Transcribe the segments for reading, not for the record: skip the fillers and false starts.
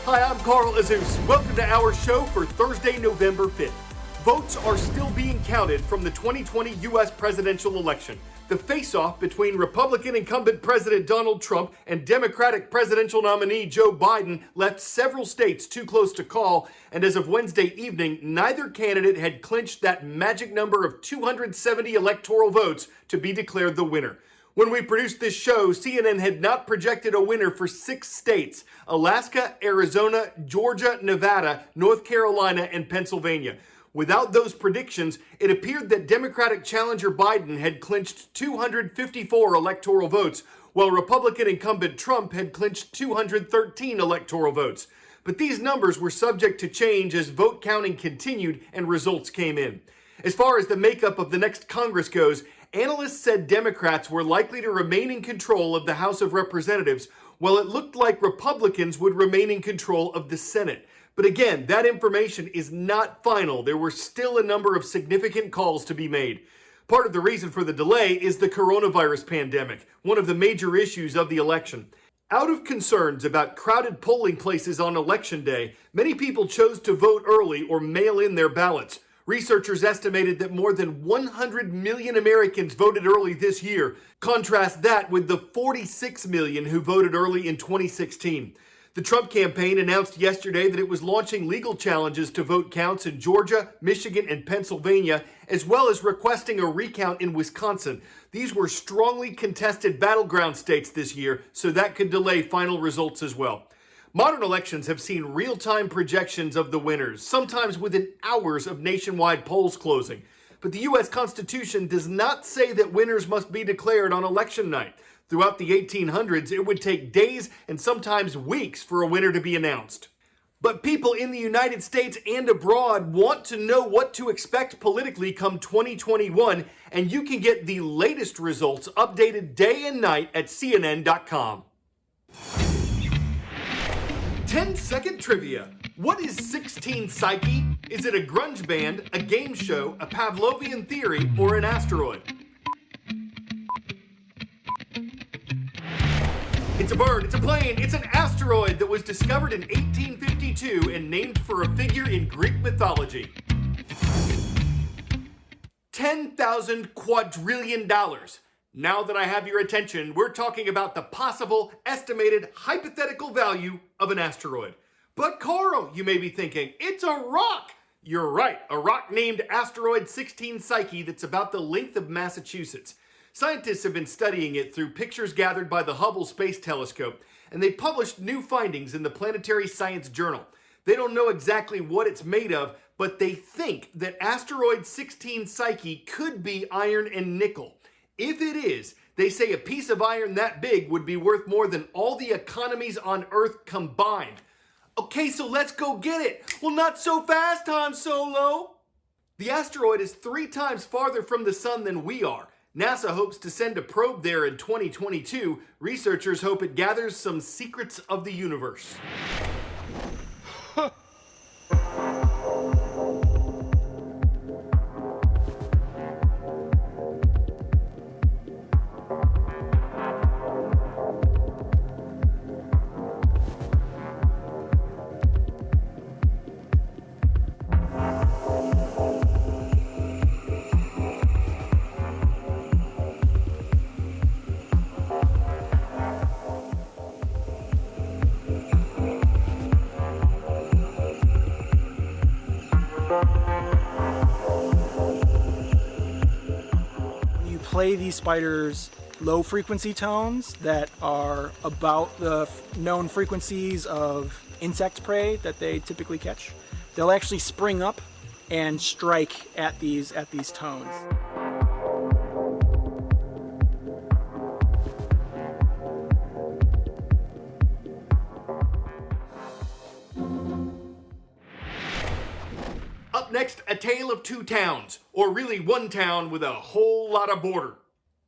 Hi, I'm Carl Azus. Welcome to our show for Thursday, November 5th. Votes are still being counted from the 2020 U.S. presidential election. The face-off between Republican incumbent President Donald Trump and Democratic presidential nominee Joe Biden left several states too close to call, and as of Wednesday evening, neither candidate had clinched that magic number of 270 electoral votes to be declared the winner. When we produced this show, CNN had not projected a winner for 6 states: Alaska, Arizona, Georgia, Nevada, North Carolina, and Pennsylvania. Without those predictions, it appeared that Democratic challenger Biden had clinched 254 electoral votes, while Republican incumbent Trump had clinched 213 electoral votes. But these numbers were subject to change as vote counting continued and results came in. As far as the makeup of the next Congress goes, analysts said Democrats were likely to remain in control of the House of Representatives, while it looked like Republicans would remain in control of the Senate. But again, that information is not final. There were still a number of significant calls to be made. Part of the reason for the delay is the coronavirus pandemic, one of the major issues of the election. Out of concerns about crowded polling places on Election Day, many people chose to vote early or mail in their ballots. Researchers estimated that more than 100 million Americans voted early this year. Contrast that with the 46 million who voted early in 2016. The Trump campaign announced yesterday that it was launching legal challenges to vote counts in Georgia, Michigan, and Pennsylvania, as well as requesting a recount in Wisconsin. These were strongly contested battleground states this year, so that could delay final results as well. Modern elections have seen real-time projections of the winners, sometimes within hours of nationwide polls closing. But the U.S. Constitution does not say that winners must be declared on election night. Throughout the 1800s, it would take days and sometimes weeks for a winner to be announced. But people in the United States and abroad want to know what to expect politically come 2021, and you can get the latest results updated day and night at CNN.com. 10-second trivia. What is 16 Psyche? Is it a grunge band, a game show, a Pavlovian theory, or an asteroid? It's a bird, it's a plane, it's an asteroid that was discovered in 1852 and named for a figure in Greek mythology. $10,000 quadrillion. Now that I have your attention, we're talking about the possible estimated hypothetical value of an asteroid. But Carl, you may be thinking, it's a rock. You're right, a rock named Asteroid 16 Psyche that's about the length of Massachusetts. Scientists have been studying it through pictures gathered by the Hubble Space Telescope, and they published new findings in the Planetary Science Journal. They don't know exactly what it's made of, but they think that Asteroid 16 Psyche could be iron and nickel. If it is, they say a piece of iron that big would be worth more than all the economies on Earth combined. Okay, so let's go get it. Well, not so fast, Han Solo. The asteroid is 3 times farther from the sun than we are. NASA hopes to send a probe there in 2022. Researchers hope it gathers some secrets of the universe. Play these spiders low frequency tones that are about the known frequencies of insect prey that they typically catch. They'll actually spring up and strike at these tones. Up next, a tale of 2 towns, or really 1 town with a whole lot of border.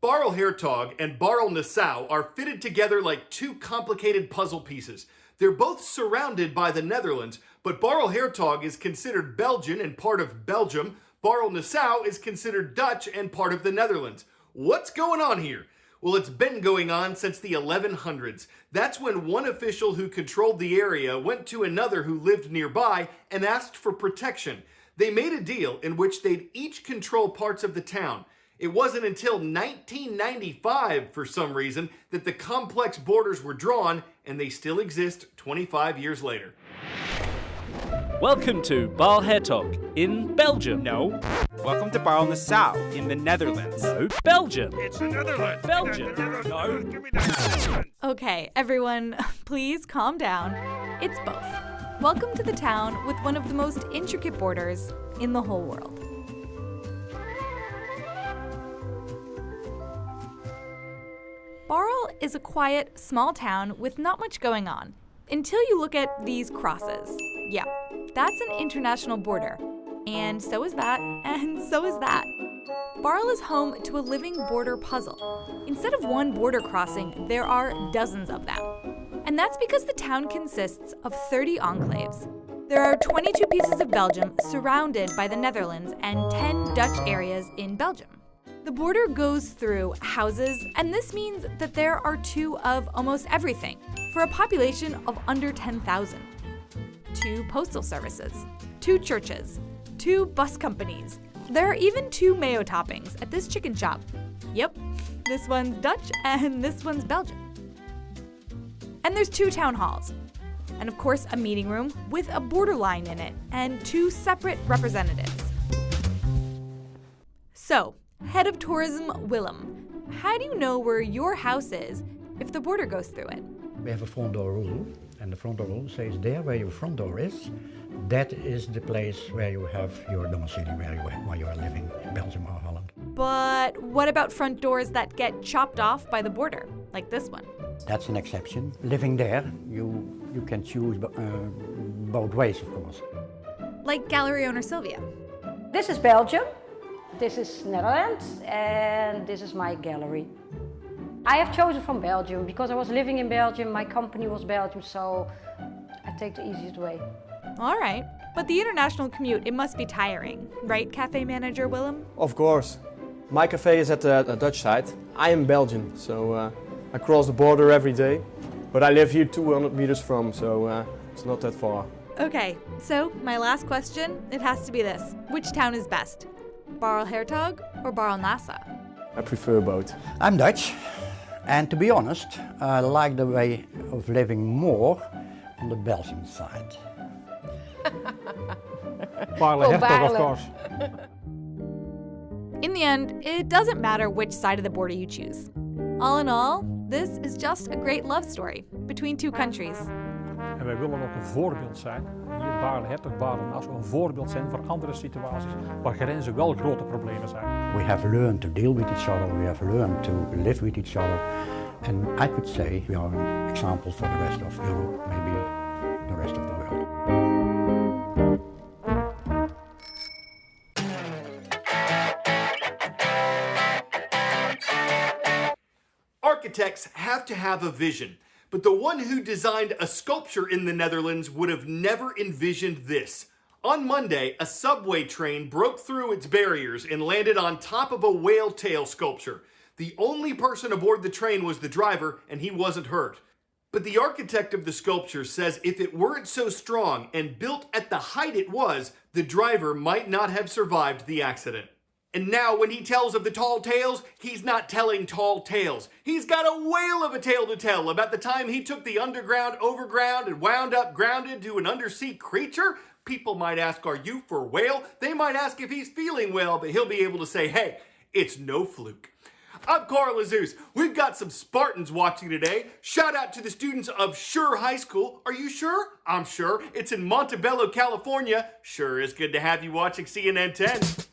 Barl Hertog and Barl Nassau are fitted together like 2 complicated puzzle pieces. They're both surrounded by the Netherlands, but Barl Hertog is considered Belgian and part of Belgium. Barl Nassau is considered Dutch and part of the Netherlands. What's going on here? Well, it's been going on since the 1100s. That's when one official who controlled the area went to another who lived nearby and asked for protection. They made a deal in which they'd each control parts of the town. It wasn't until 1995, for some reason, that the complex borders were drawn, and they still exist 25 years later. Welcome to Barlhertog in Belgium. No. Welcome to Nassau in the Netherlands. No, Belgium. It's the Netherlands. Belgium. No. Give me the Netherlands. Okay, everyone, please calm down. It's both. Welcome to the town with one of the most intricate borders in the whole world. Barl is a quiet, small town with not much going on, until you look at these crosses. Yeah, that's an international border. And so is that, and so is that. Barl is home to a living border puzzle. Instead of one border crossing, there are dozens of them. And that's because the town consists of 30 enclaves. There are 22 pieces of Belgium surrounded by the Netherlands and 10 Dutch areas in Belgium. The border goes through houses, and this means that there are two of almost everything, for a population of under 10,000. 2 postal services, 2 churches, 2 bus companies. There are even 2 mayo toppings at this chicken shop. Yep, this one's Dutch and this one's Belgian. And there's 2 town halls. And of course, a meeting room with a borderline in it and 2 separate representatives. So, Head of Tourism Willem, how do you know where your house is if the border goes through it? We have a front door rule, and the front door rule says there where your front door is, that is the place where you have your domicile, where you are living in Belgium or Holland. But what about front doors that get chopped off by the border, like this one? That's an exception. Living there, you can choose both ways, of course. Like gallery owner Sylvia. This is Belgium, this is Netherlands, and this is my gallery. I have chosen from Belgium because I was living in Belgium, my company was Belgium, so I take the easiest way. All right, but the international commute, it must be tiring, right, cafe manager Willem? Of course. My cafe is at the Dutch side. I am Belgian, so I cross the border every day. But I live here 200 meters from, so it's not that far. Okay, so my last question, it has to be this. Which town is best? Barlhertog or Nassau? I prefer both. I'm Dutch, and to be honest, I like the way of living more on the Belgian side. Barlhertog, of course. In the end, it doesn't matter which side of the border you choose. All in all, this is just a great love story between 2 countries. En wij willen ook een voorbeeld zijn, hier in Barlhertog, Nassau, een voorbeeld zijn voor andere situaties waar grenzen wel grote problemen zijn. We have learned to deal with each other, we have learned to live with each other, and I could say we are an example for the rest of Europe, maybe the rest of the world. Architects have to have a vision, but the one who designed a sculpture in the Netherlands would have never envisioned this. On Monday, a subway train broke through its barriers and landed on top of a whale tail sculpture. The only person aboard the train was the driver, and he wasn't hurt. But the architect of the sculpture says if it weren't so strong and built at the height it was, the driver might not have survived the accident. And now when he tells of the tall tales, he's not telling tall tales. He's got a whale of a tale to tell about the time he took the underground overground and wound up grounded to an undersea creature. People might ask, are you for whale? They might ask if he's feeling well, but he'll be able to say, hey, it's no fluke. I'm Carl Azus. We've got some Spartans watching today. Shout out to the students of Sure High School. Are you sure? I'm sure. It's in Montebello, California. Sure is good to have you watching CNN 10.